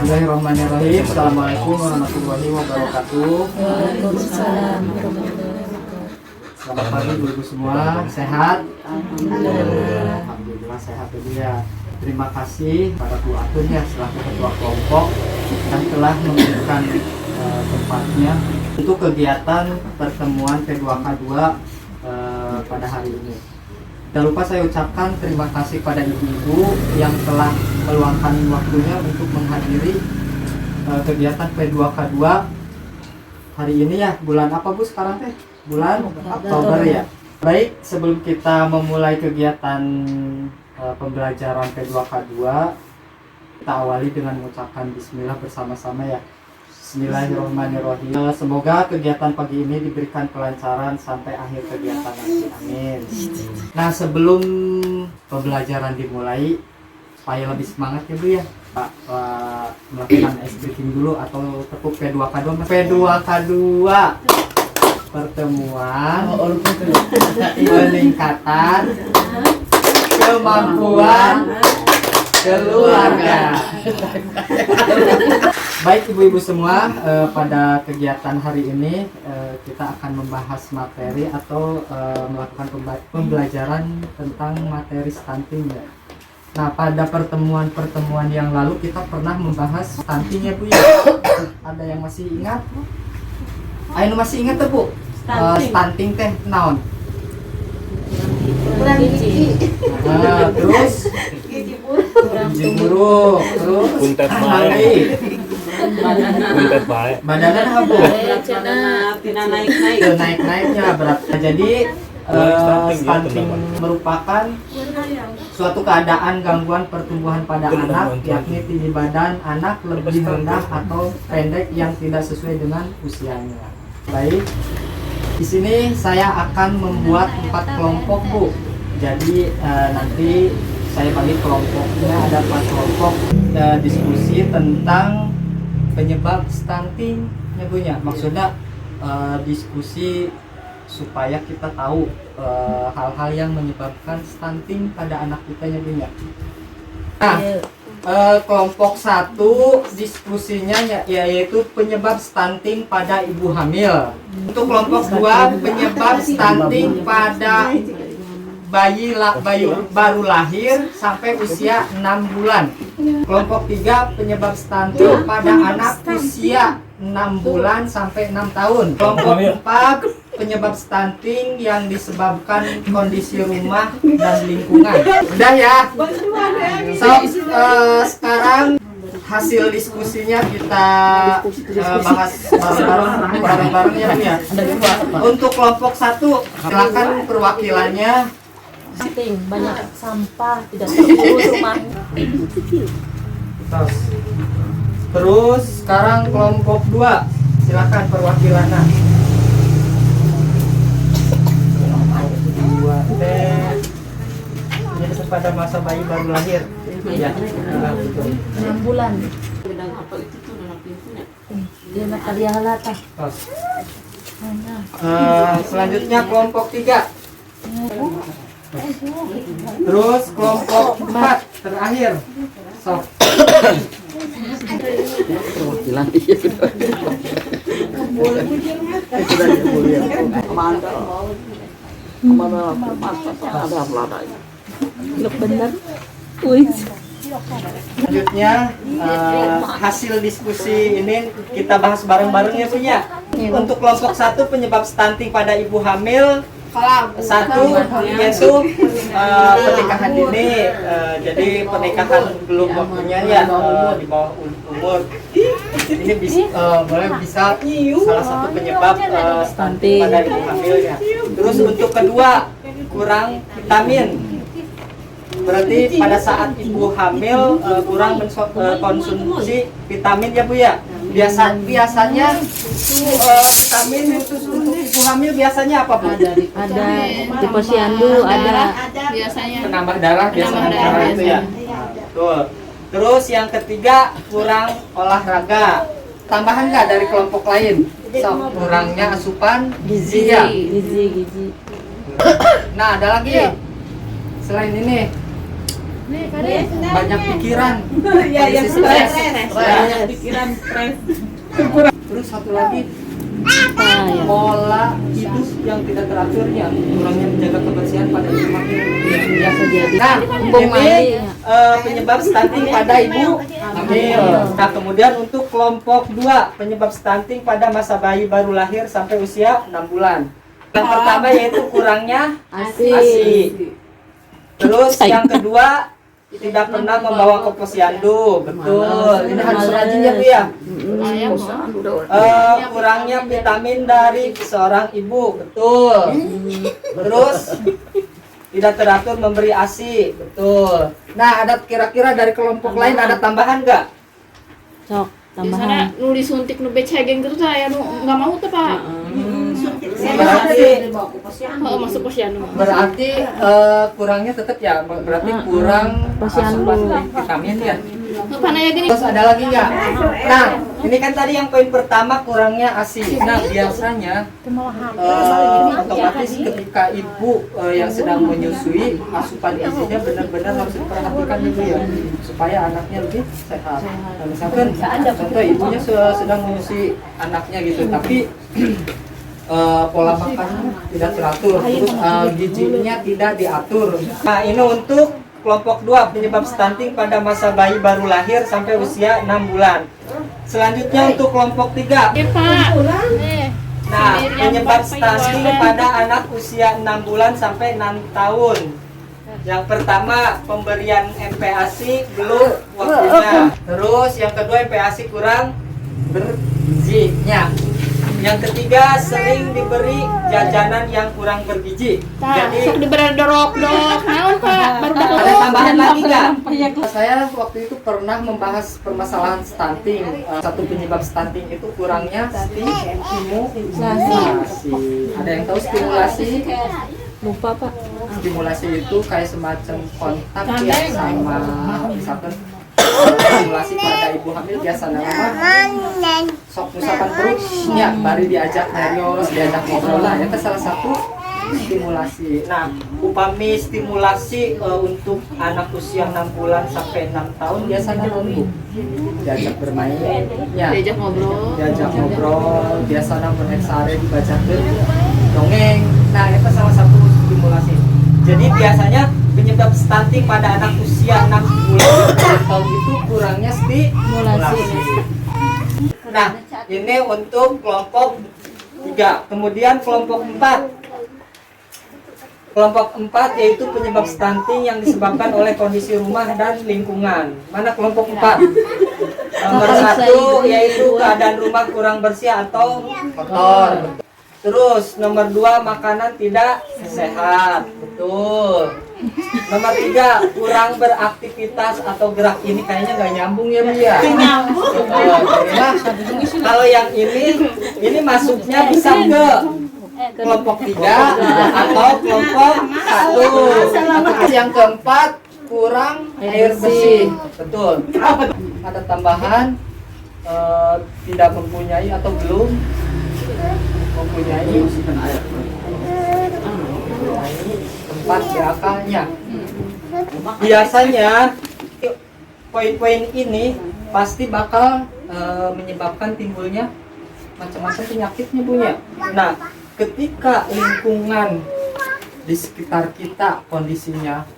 Bismillahirrahmanirrahim. Assalamualaikum warahmatullahi wabarakatuh. Waalaikumsalam. Selamat pagi ibu-ibu semua, sehat? Alhamdulillah. Alhamdulillah sehat ya. Terima kasih pada Bu Atun ya selaku ketua kelompok yang telah memberikan tempatnya untuk kegiatan pertemuan P2K2 pada hari ini. Jangan lupa saya ucapkan terima kasih pada ibu-ibu yang telah meluangkan waktunya untuk menghadiri kegiatan P2K2 hari ini ya. Bulan apa Bu sekarang teh? Bulan Oktober ya. Baik, sebelum kita memulai kegiatan pembelajaran P2K2, kita awali dengan mengucapkan bismillah bersama-sama ya. Bismillahirrahmanirrahim. Semoga kegiatan pagi ini diberikan kelancaran sampai akhir kegiatan nanti. Amin. Nah, sebelum pembelajaran dimulai, supaya lebih semangat ya Bu ya, Pak melakukan ice breaking dulu atau tepuk P2K2. P2K2 pertemuan peningkatan kemampuan keluarga. Baik ibu-ibu semua, pada kegiatan hari ini kita akan membahas materi atau melakukan pembelajaran tentang materi stunting ya. Nah, pada pertemuan yang lalu kita pernah membahas stunting ya Bu ya. Ada yang masih ingat? Ayo masih ingat tuh Bu? Stunting teh naon? Kurang gizi. Terus gizi buruk, terus Puntet bae. Puntet bae. badannya apa Bu? Naik-naiknya berat. Jadi stunting merupakan suatu keadaan gangguan pertumbuhan pada anak, yakni tinggi badan anak lebih rendah atau pendek yang tidak sesuai dengan usianya. Baik, di sini saya akan membuat 4 kelompok Bu. Jadi nanti saya bagi kelompoknya ada 4 kelompok diskusi tentang penyebab stunting ya Bu ya. Maksudnya diskusi supaya kita tahu hal-hal yang menyebabkan stunting pada anak kita ya Bu ya. Nah, kelompok 1 diskusinya yaitu penyebab stunting pada ibu hamil. Untuk kelompok 2 penyebab stunting pada bayi baru lahir sampai usia 6 bulan. Kelompok 3 penyebab stunting pada anak usia 6 bulan sampai 6 tahun. Kelompok 4 penyebab stunting yang disebabkan kondisi rumah dan lingkungan. Udah ya. So, sekarang hasil diskusinya kita bahas bareng-bareng ya Bu ya. Untuk kelompok 1 silakan perwakilannya. Stunting, banyak sampah, tidak terurus rumah. Terus sekarang kelompok 2 silakan perwakilannya. Jadi pada masa bayi baru lahir ya, 6 bulan. Dia nak kalian halata. Selanjutnya kelompok 3. Terus kelompok 4 terakhir. So. Perwakilan iya sudah. Benar. Selanjutnya hasil diskusi ini kita bahas bareng-bareng ya Bu ya. Untuk kelompok 1 penyebab stunting pada ibu hamil, 1 yaitu pernikahan dini. Jadi pernikahan belum waktunya ya, di bawah umur. Ini bisa salah satu penyebab stunting pada ibu hamil ya. Terus untuk kedua, kurang vitamin. Berarti pada saat ibu hamil kurang mengkonsumsi vitamin ya Bu ya. Biasanya vitamin untuk ibu hamil biasanya apa Bu? Ada di posyandu, ada biasanya Penambah darah biasanya itu ya. Betul. Terus yang ketiga, kurang olahraga. Tambahan nggak dari kelompok lain? Kurangnya asupan gizi ya. gizi. Nah, ada lagi selain ini. banyak pikiran, Iya, kondisi stres, banyak pikiran, stres. terus satu lagi Ah, ya. pola hidup yang tidak teraturnya, kurangnya menjaga kebersihan pada ibu hamil biasa jadi. Nah, ini penyebab stunting pada ibu hamil. Nah, kemudian untuk kelompok 2, penyebab stunting pada masa bayi baru lahir sampai usia 6 bulan. Yang pertama yaitu kurangnya ASI. Terus yang kedua, tidak pernah membawa ke posyandu. Betul. Ini harus rajin ya Bu ya. Kurangnya vitamin dari seorang ibu. Betul. Terus tidak teratur memberi ASI. Betul. Nah, ada kira-kira dari kelompok lain ada tambahan nggak? Sok, Biasanya tambahan. nu disuntik nu becegeng gitu saya nu nggak mau tuh Pak. Berarti Oh, masuk posyandu. berarti kurangnya tetap ya. Berarti kurang posyandu. asupan vitamin ya. Pana ya gini. Terus ada lagi nggak? Nah, ini kan tadi yang poin pertama kurangnya ASI. Nah, biasanya otomatis ketika ibu yang sedang menyusui, asupan gizinya benar-benar harus diperhatikan ibu ya, supaya anaknya lebih sehat. Nah, misalkan contoh ibunya sedang menyusui anaknya gitu, tapi pola makannya tidak teratur, terus gizinya tidak diatur. Nah, ini untuk kelompok 2, penyebab stunting pada masa bayi baru lahir sampai usia 6 bulan. Selanjutnya untuk kelompok 3. Eh Pak. Nah, penyebab stunting pada anak usia 6 bulan sampai 6 tahun. Yang pertama, pemberian MPASI belum waktunya. Terus yang kedua, MPASI kurang bergizinya. Yang ketiga, sering diberi jajanan yang kurang bergizi. Jadi Jadi diberi dorok. Naon Pak? Baru ada dapat. tambahan lagi nggak? Saya waktu itu pernah membahas permasalahan stunting. Satu penyebab stunting itu kurangnya stimulasi. Ada yang tahu stimulasi? Lupa, Pak. Stimulasi itu kayak semacam kontak ya sama misalkan stimulasi pada ibu hamil biasa nama sok misalkan perut ya baru diajak nyarios, diajak ngobrol lah itu salah satu stimulasi. Nah, upami stimulasi untuk anak usia 6 bulan sampai 6 tahun biasanya nunggu diajak bermain ya, Diajak ngobrol. biasanya meneksare dibacakan dongeng. Nah, itu salah satu stimulasi. Jadi biasanya penyebab stunting pada anak usia 6 bulan tahun itu kurangnya stimulasi. Nah, ini untuk kelompok 3. Kemudian kelompok 4. Kelompok 4 yaitu penyebab stunting yang disebabkan oleh kondisi rumah dan lingkungan. Mana kelompok 4? Nomor 1 yaitu keadaan rumah kurang bersih atau kotor. Terus nomor 2, makanan tidak sehat. Betul. Nomor 3, kurang beraktivitas atau gerak. Ini kayaknya nggak nyambung ya Bu ya. Kalau yang ini masuknya bisa ke kelompok 3 atau kelompok 1. Yang keempat, kurang air bersih. Betul. Ada tambahan tidak mempunyai atau belum mempunyai tempat BAK-nya. Biasanya poin-poin ini pasti bakal menyebabkan timbulnya macam-macam penyakitnya Bu ya. Nah, ketika lingkungan di sekitar kita kondisinya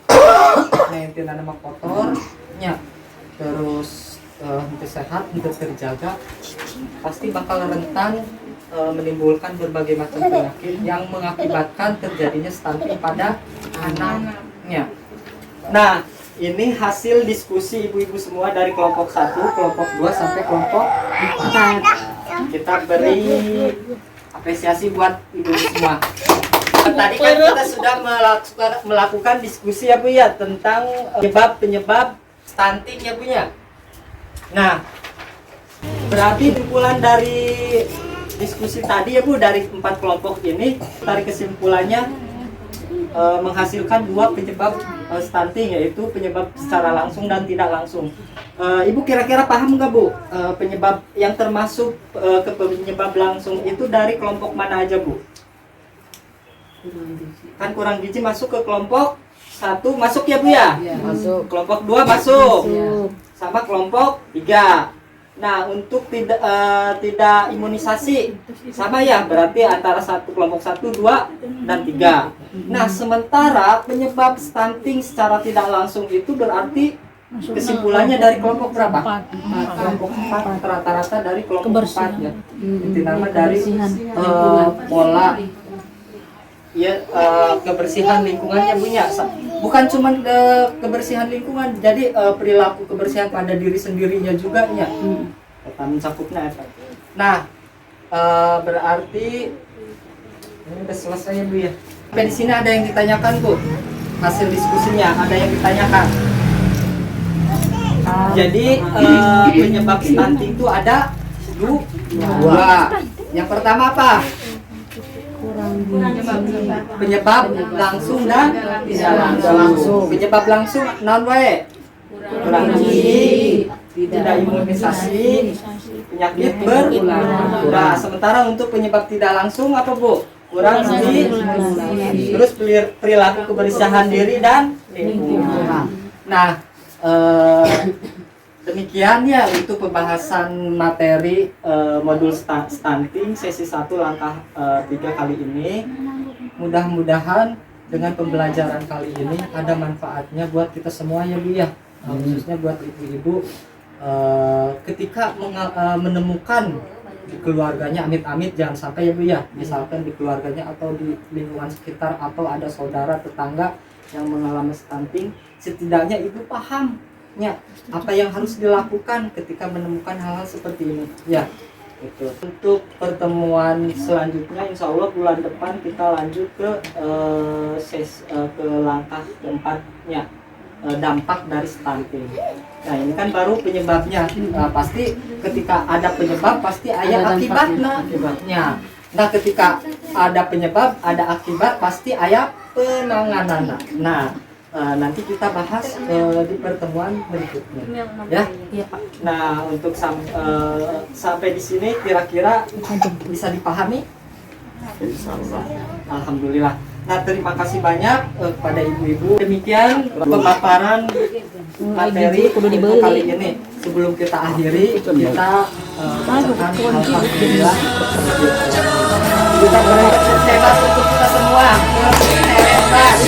nama kotornya, terus untuk sehat, untuk terjaga, pasti bakal rentan menimbulkan berbagai macam penyakit yang mengakibatkan terjadinya stunting pada anaknya. Nah, ini hasil diskusi ibu-ibu semua dari kelompok 1, kelompok 2 sampai kelompok 4. Kita beri apresiasi buat ibu semua. Tadi kan kita sudah melakukan diskusi ya Bu ya tentang penyebab stunting ya Bu ya. Nah, berarti kesimpulan dari diskusi tadi ya Bu, dari 4 kelompok ini, tarik kesimpulannya menghasilkan 2 penyebab stunting, yaitu penyebab secara langsung dan tidak langsung. Ibu kira-kira paham nggak Bu penyebab yang termasuk ke penyebab langsung itu dari kelompok mana aja Bu? Kan kurang gizi masuk ke kelompok 1 masuk ya Bu ya? Masuk. Kelompok 2 masuk. Masuk. Sama kelompok 3. Nah, untuk tidak imunisasi sama ya, berarti antara kelompok 1, 2 dan 3. Nah, sementara penyebab stunting secara tidak langsung itu berarti kesimpulannya dari kelompok berapa? Kelompok 4, rata-rata dari kelompok 4 ya. Itu nama dari pola ya, kebersihan lingkungannya punya. Bukan cuma kebersihan lingkungan, jadi perilaku kebersihan pada diri sendirinya juga ya. Kita mencakupnya. Nah, berarti ini udah selesai ya Bu ya. Sampai di sini ada yang ditanyakan Bu. Hasil diskusinya ada yang ditanyakan. Jadi penyebab stunting itu ada 2. Yang pertama apa? Penyebab langsung dan tidak langsung. Penyebab langsung non wae. Kurang gizi, tidak imunisasi, penyakit berulang. Nah, sementara untuk penyebab tidak langsung apa Bu? Kurang gizi, terus perilaku kebersihan diri dan lingkungan. Nah, demikian ya untuk pembahasan materi modul stunting sesi 1 langkah 3 kali ini. Mudah-mudahan dengan pembelajaran kali ini ada manfaatnya buat kita semua ya Bu ya, khususnya buat ibu-ibu ketika menemukan di keluarganya, amit-amit jangan sampai ya Bu ya, misalkan di keluarganya atau di lingkungan sekitar atau ada saudara tetangga yang mengalami stunting, setidaknya ibu paham ya apa yang harus dilakukan ketika menemukan hal-hal seperti ini ya. Itu untuk pertemuan selanjutnya insya Allah bulan depan kita lanjut ke ke langkah keempatnya, dampak dari stunting. Nah ini kan baru penyebabnya. Pasti ketika ada penyebab pasti ada akibatnya. Nah ketika ada penyebab ada akibat pasti ada penanganan. Nah nanti kita bahas di pertemuan berikutnya ya. Nah untuk sampai di sini kira-kira bisa dipahami? Alhamdulillah. Nah terima kasih banyak kepada ibu-ibu. Demikian pemaparan materi untuk kali ini. Sebelum kita akhiri kita bacakan alhamdulillah. Kita berikan sukses untuk kita semua. Hebat.